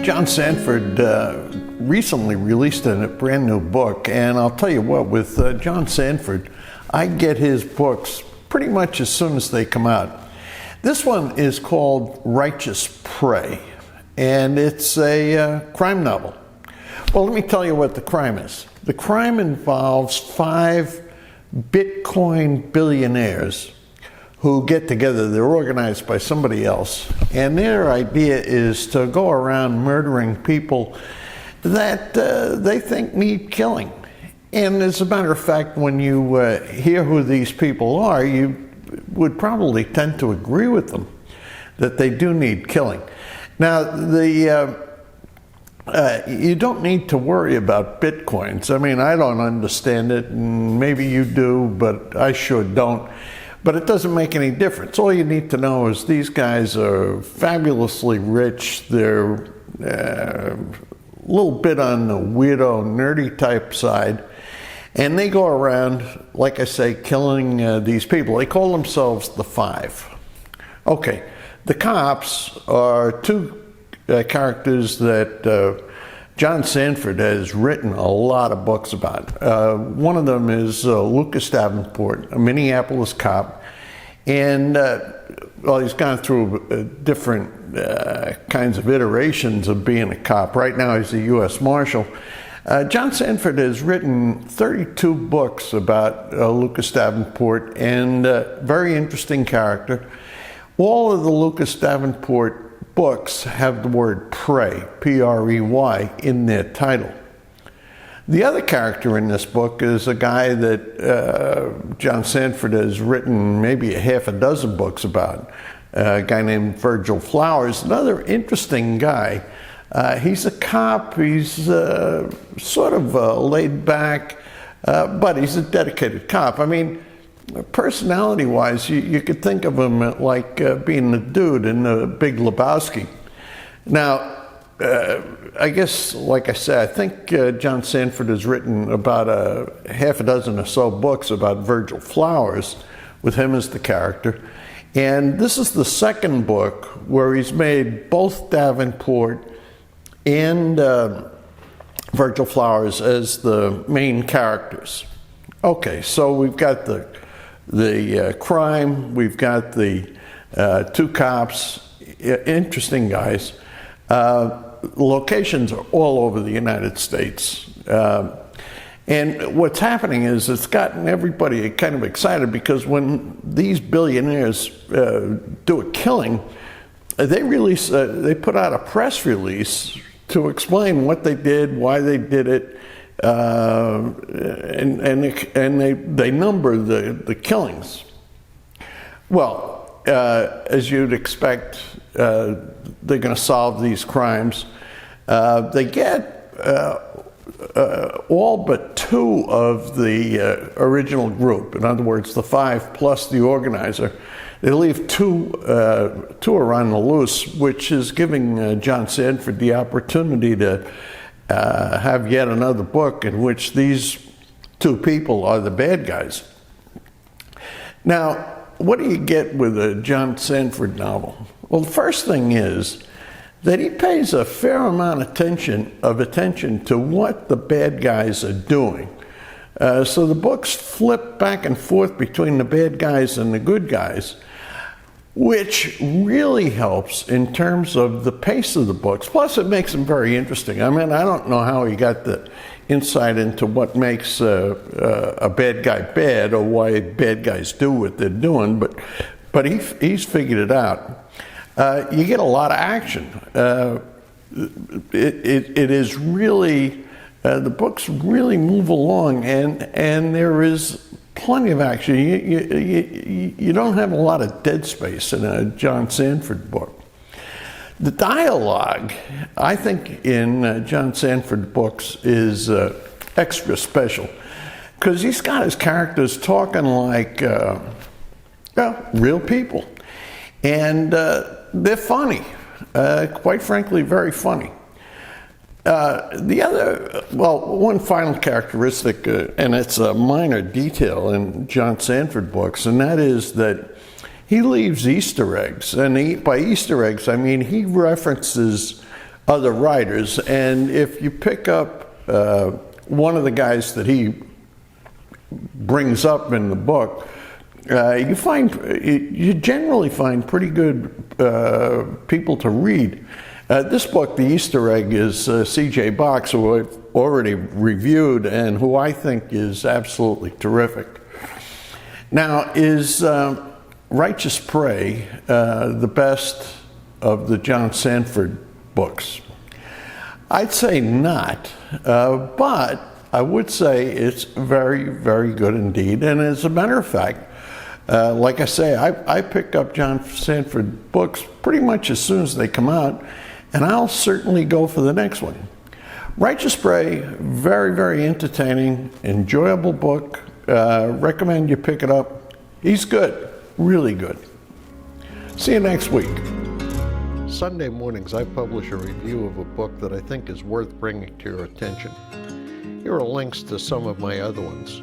John Sanford recently released a brand new book, and I'll tell you what, with John Sanford, I get his books pretty much as soon as they come out. This one is called Righteous Prey, and it's a crime novel. Well, let me tell you what the crime is. The crime involves 5 Bitcoin billionaires who get together. They're organized by somebody else, and their idea is to go around murdering people that they think need killing. And as a matter of fact, when you hear who these people are, you would probably tend to agree with them that they do need killing. Now, you don't need to worry about bitcoins. I mean, I don't understand it, and maybe you do, but I sure don't. But it doesn't make any difference. All you need to know is these guys are fabulously rich. They're a little bit on the weirdo, nerdy type side. And they go around, like I say, killing these people. They call themselves the 5. Okay, the cops are 2 characters that John Sanford has written a lot of books about. One of them is Lucas Davenport, a Minneapolis cop, and well, he's gone through different kinds of iterations of being a cop. Right now he's a U.S. Marshal. John Sanford has written 32 books about Lucas Davenport, and very interesting character. All of the Lucas Davenport books have the word prey, P-R-E-Y, in their title. The other character in this book is a guy that John Sanford has written maybe a half a dozen books about, a guy named Virgil Flowers, another interesting guy. He's a cop, he's sort of laid back, but he's a dedicated cop. I mean, personality-wise, you could think of him like being the dude in the Big Lebowski. Now, I guess, like I said, I think John Sanford has written about a half a dozen or so books about Virgil Flowers, with him as the character. And this is the second book where he's made both Davenport and Virgil Flowers as the main characters. Okay, so we've got the crime, we've got the 2 cops, interesting guys. Locations are all over the United States. And what's happening is it's gotten everybody kind of excited, because when these billionaires do a killing, they put out a press release to explain what they did, why they did it, and they number the killings. Well, as you'd expect, they're going to solve these crimes. They get all but 2 of the original group. In other words, the 5 plus the organizer. They leave 2 are on the loose, which is giving John Sanford the opportunity to have yet another book in which these 2 people are the bad guys. Now, what do you get with a John Sanford novel? Well, the first thing is that he pays a fair amount of attention to what the bad guys are doing. So the books flip back and forth between the bad guys and the good guys, which really helps in terms of the pace of the books. Plus, it makes them very interesting. I mean, I don't know how he got the insight into what makes a bad guy bad, or why bad guys do what they're doing, but he's figured it out. You get a lot of action. It is really, the books really move along, and there is plenty of action. You don't have a lot of dead space in a John Sanford book. The dialogue, I think, in John Sanford books is extra special, because he's got his characters talking like real people, and they're funny, quite frankly, very funny. One final characteristic, and it's a minor detail in John Sanford books, and that is that he leaves Easter eggs. And by Easter eggs, I mean he references other writers. And if you pick up one of the guys that he brings up in the book, you generally find pretty good people to read. This book, The Easter Egg, is C.J. Box, who I've already reviewed and who I think is absolutely terrific. Now, is Righteous Prey the best of the John Sanford books? I'd say not, but I would say it's very, very good indeed. And as a matter of fact, like I say, I pick up John Sanford books pretty much as soon as they come out, and I'll certainly go for the next one. Righteous Prey, very, very entertaining, enjoyable book. Recommend you pick it up. He's good, really good. See you next week. Sunday mornings, I publish a review of a book that I think is worth bringing to your attention. Here are links to some of my other ones.